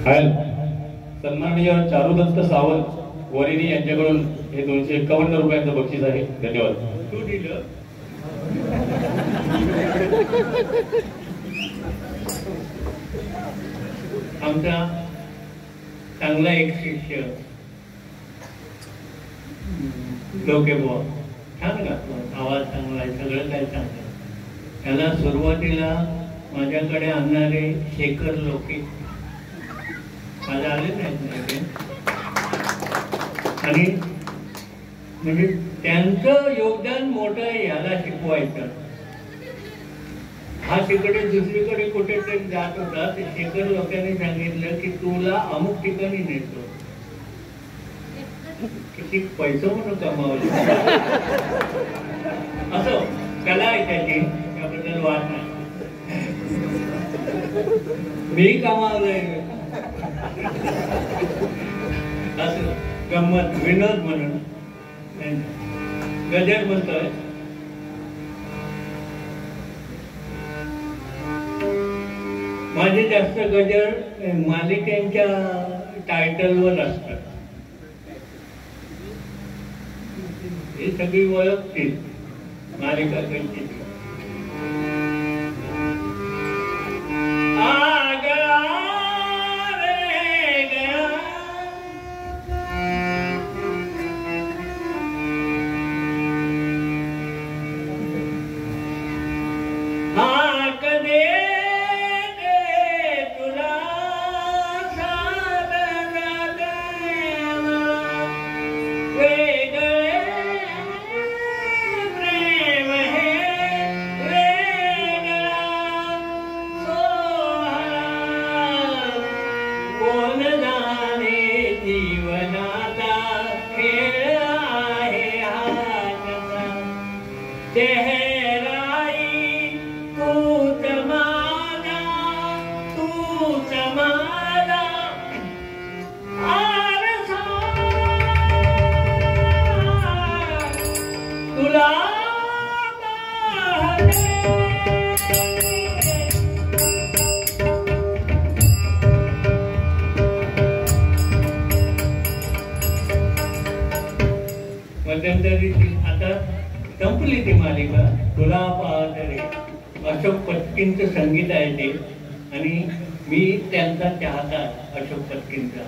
सन्माननीय चारुदत्त सावंत वरिणी यांच्याकडून हे 251 रुपयांचं बक्षीस आहे. धन्यवाद. तू दिलं आमचा चांगला एक शिष्य लोके बुवा छान गातो, आवाज चांगला आहे, सगळं काय चांगलं. त्याला सुरुवातीला माझ्याकडे आणणारे शेखर लोके माझ्या आले नाहीत आणि म्हणजे त्यांचं योगदान मोठं आहे याला शिकवायचं. हा तिकडे दुसरीकडे कुठेतरी जात होता, ते शेखर लोकांनी सांगितलं की तुला अमुक ठिकाणी नेतो. किती पैसे म्हणून कमावले असं कला आहे त्याची, त्याबद्दल वाद नाही. मी कमावलंय असं गंमत विनोद म्हणून गजर म्हणतोय. माझे जास्त गजर मालिकेच्या टायटलवर असतात, ही सगळी ओळखतील मालिका कशी. मध्यंतरी आता संपली ती मालिका. तुला पाहत रे अशोक पत्कींचं संगीत आहे ते, आणि मी त्यांचा चाहता. अशोक पत्कींचा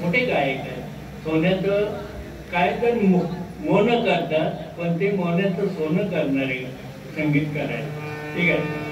मोठे गायक आहे. सोन्याचं काय तर मोन करतात, पण ते मोन्याचं सोनं करणारे संगीतकार आहेत. ठीक आहे.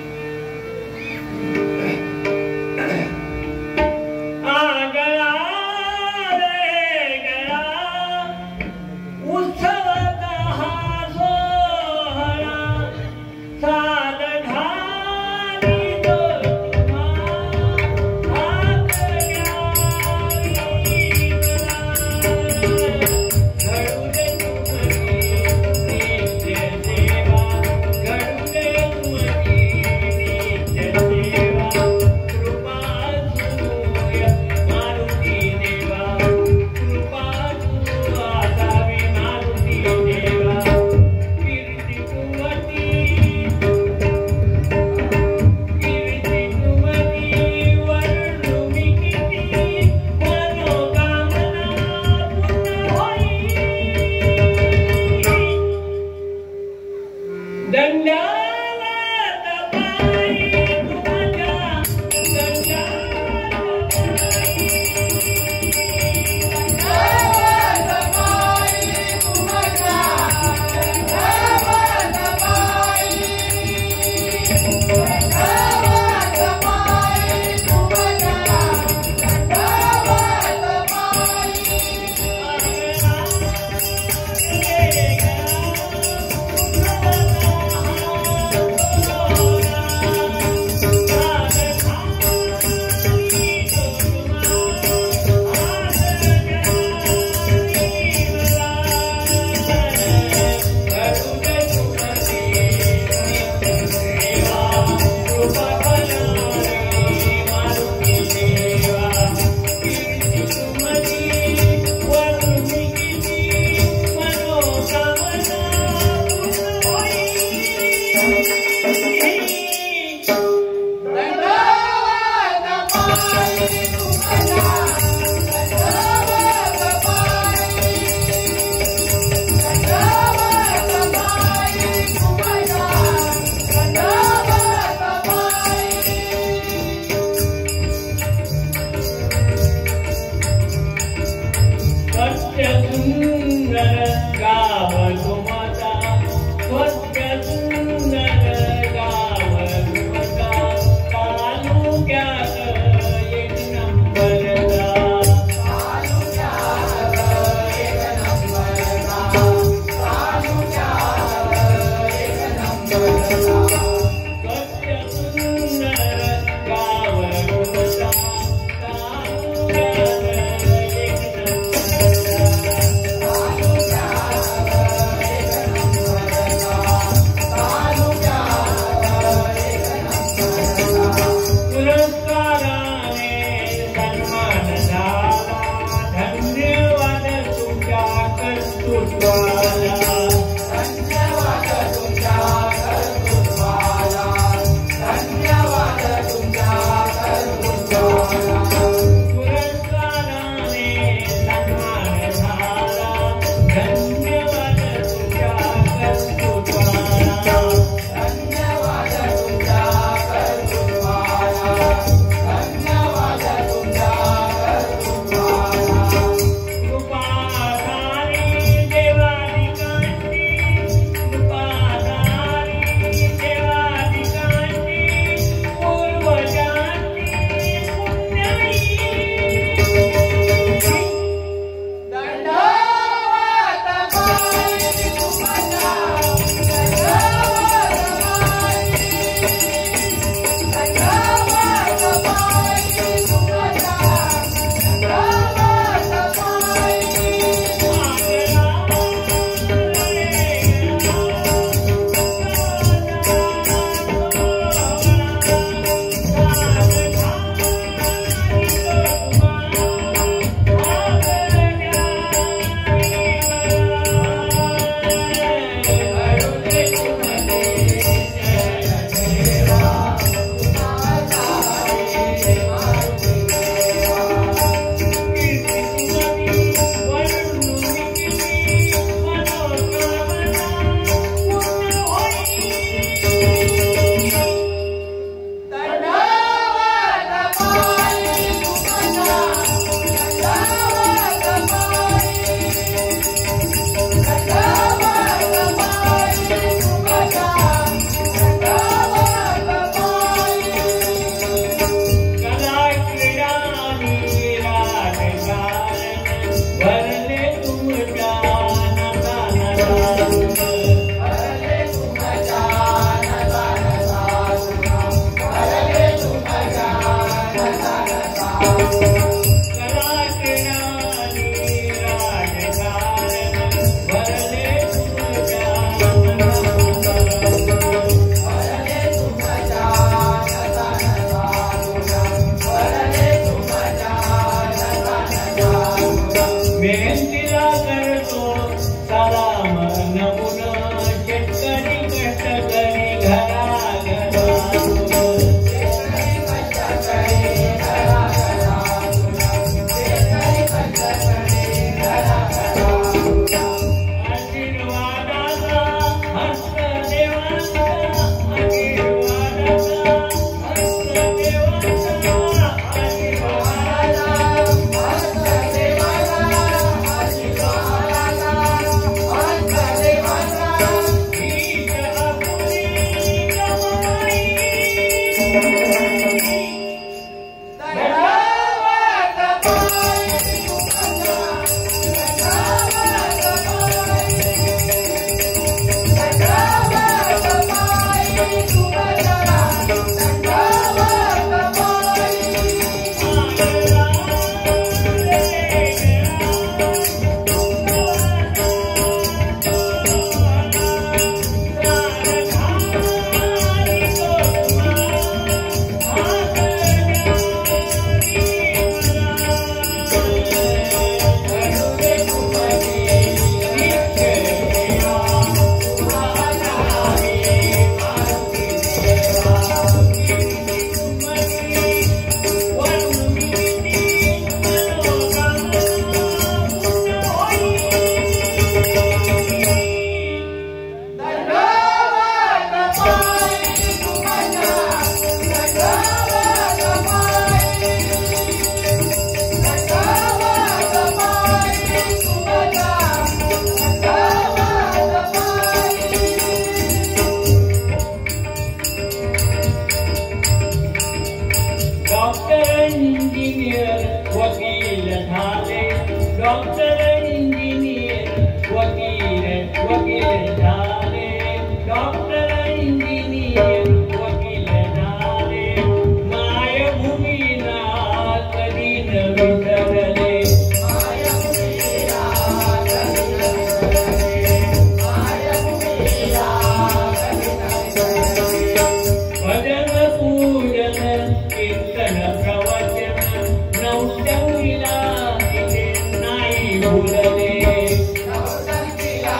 नवदंतीला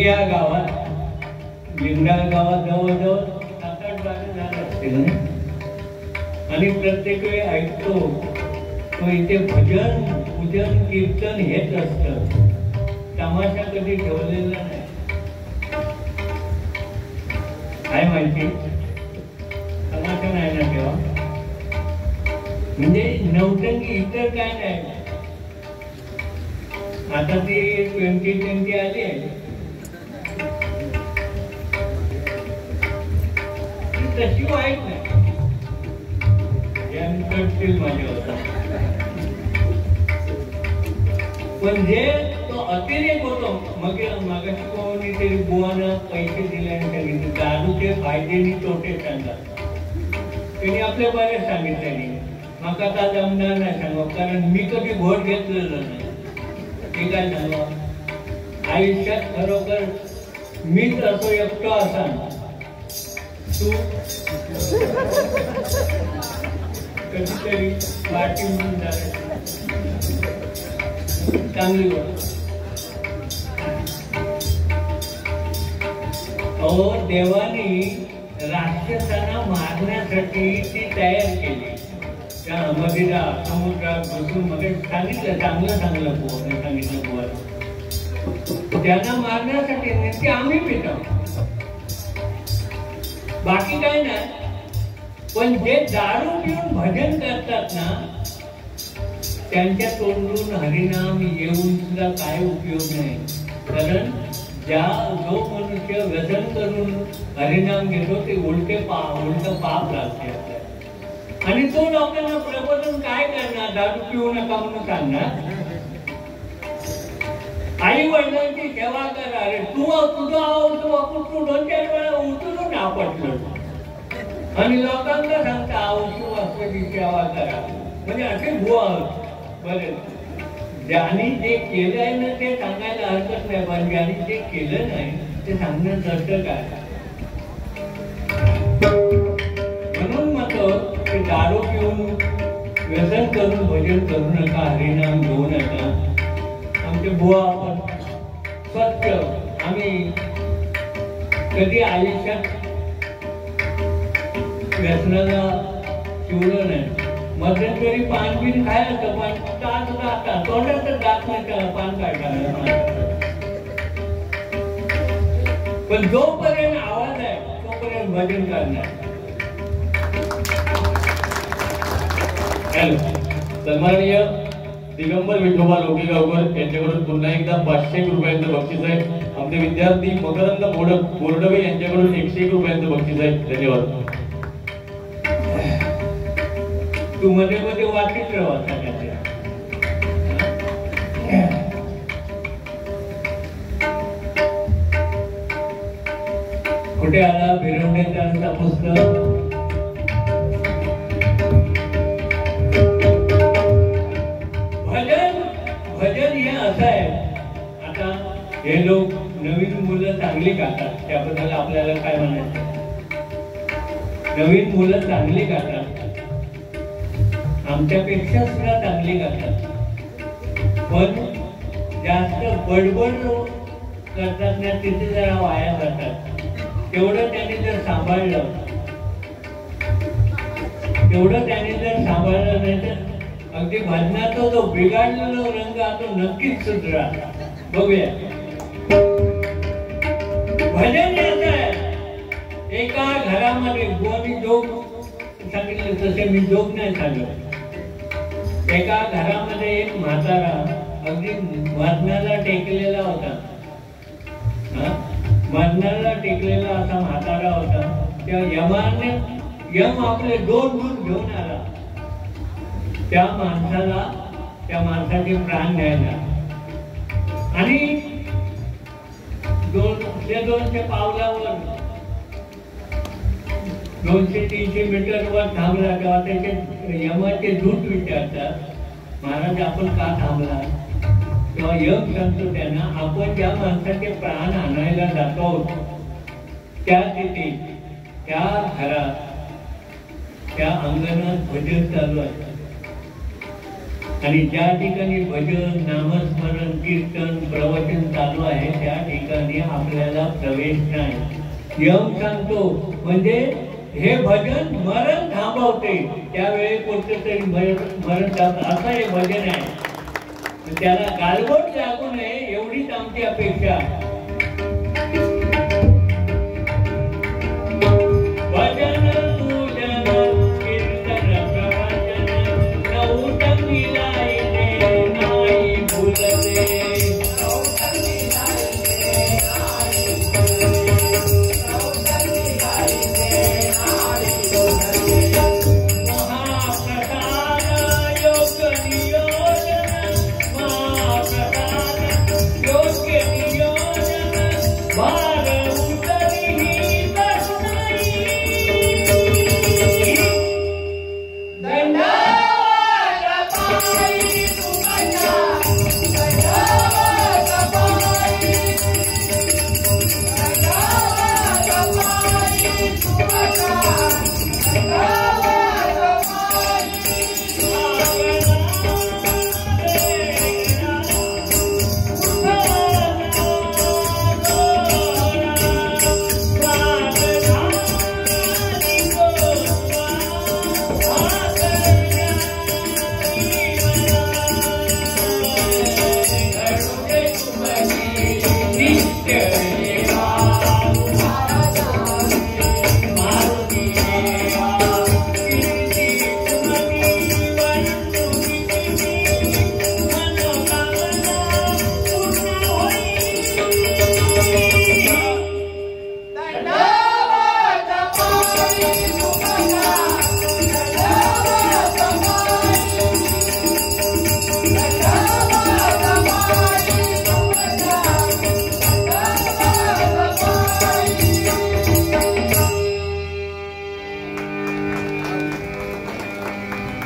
या गावात लिंगडा गावात जवळजवळ 7-8 बारे झाले असतील ना. आणि प्रत्येक वेळी ऐकतो तो इथे भजन पूजन कीर्तन हेच असतं, तमाशा कधी ठेवलेला नाही. काय माहिती तमाशा नाही ना तेव्हा, म्हणजे नौटंकी इतर काय नाही. आता ती 2020 आली आहे, तशी वाईट नाही. करतील माझ्या होता, पण जे तो अतिरेक होतो. मग मागाशी कोणीतरी बुवानं पैसे दिले आणि सांगितले दारूचे फायदे आणि तोटे सांगतात. त्यांनी आपल्या बरेच सांगितले, माका का जमणार नाही सांगा, कारण मी कधी घोट घेतलेलं नाही. ते काय सांगा, आयुष्यात खरोखर मीच असो एकटो असा तू कधीतरी पार्टी म्हणून चांगली गोष्ट. अहो देवानी राक्षसांना मारण्यासाठी ती तयार केली. त्या नदीला समुद्रात बसून मध्ये सांगितलं चांगलं पोहणे सांगितलं पोहायला, त्यांना मारण्यासाठी ते आम्ही पितो, बाकी काय नाही. पण जे दारू पिऊन भजन करतात ना, त्यांच्या तोंडून हरिनाम येऊन सुद्धा काय उपयोग नाही. कारण जो मनुष्य व्यसन करून हरिनाम घेतो ते उलट पाप लागते आपल्याला. आणि तो लोकांना प्रबोधन काय करणार, दारू पिऊ नका म्हणून सांगणार. आई वडिलांची सेवा करा. अरे तुझं तू 2-4 वेळा उचलून आपटलं आणि लोकांना सांगता औषध वाचण्याची सेवा करा. म्हणजे असे बुवा बरे, ज्यांनी जे केलं आहे ना ते सांगायला हरकत नाही, पण ज्यांनी जे केलं नाही ते सांगणं सार्थक आहे. म्हणून म्हणतो की दारू पिऊन व्यसन करून भजन करू नका, हरिनाम घेऊ नका. आमचे बुवा आपण स्वच्छ, आम्ही कधी आयुष्यात व्यसनाला शिवलं नाही. मध्यंतरी पान बिन खायचं, पण जाता तोंडात जात नाही पान काढता. पण जोपर्यंत आवाज आहे तोपर्यंत भजन करणार. सन्माननीय दिगंबर विठोबा लोकीगावकर यांच्याकडून पुन्हा एकदा 500 रुपयांचं बक्षीस आहे. आमचे विद्यार्थी मकरंद बोर्डवे यांच्याकडून 101 रुपयांचं बक्षीस आहे. धन्यवाद. तू मध्ये मध्ये वाटीत राहा. कुठे आला भिरवण्याचा पुस्तक. भजन हे असं आहे. आता हे लोक नवीन मुलं चांगली गातात, त्याबद्दल आपल्याला काय म्हणायचं. नवीन मुलं चांगली गातात, आमच्यापेक्षा सुद्धा चांगली गातात, पण जास्त बडबड करतात ना तिथे जरा वाया जातात. तेवढं त्यांनी जर सांभाळलं नाही तर अगदी भजनाचा जो बिघडलेला रंग तो नक्कीच सुधरा. बघूया. भजन असं आहे, एका घरामध्ये गोनी जोग सांगितलं तसे मी जोग नाही सांगत. एका घरामध्ये एक म्हातारा अगदी मरणाला टेकलेला होता. मरणाला टेकलेला असा म्हातारा होता. त्या यम आपले 2 दूध घेऊन आला. त्या माणसाचे प्राण न्यायला. आणि 200 पावलावर 200-300 मीटरवर थांबला तेव्हा त्याचे यमाचे दूत विचारतात, महाराज आपण का थांबला. तेव्हा यम सांगतो त्यांना, आपण ज्या माणसाचे प्राण आणायला जातो त्या तिथे त्या घरात त्या अंगणात भजन चालू आहे. आणि ज्या ठिकाणी भजन नामस्मरण कीर्तन प्रवचन चालू आहे त्या ठिकाणी आपल्याला प्रवेश नाही. यम सांगतो म्हणजे हे भजन मरण थांबवते, त्यावेळी कोणतं तरी मरण थांबतं असं हे भजन आहे. त्याला गालबोट लागू नये एवढीच आमची अपेक्षा.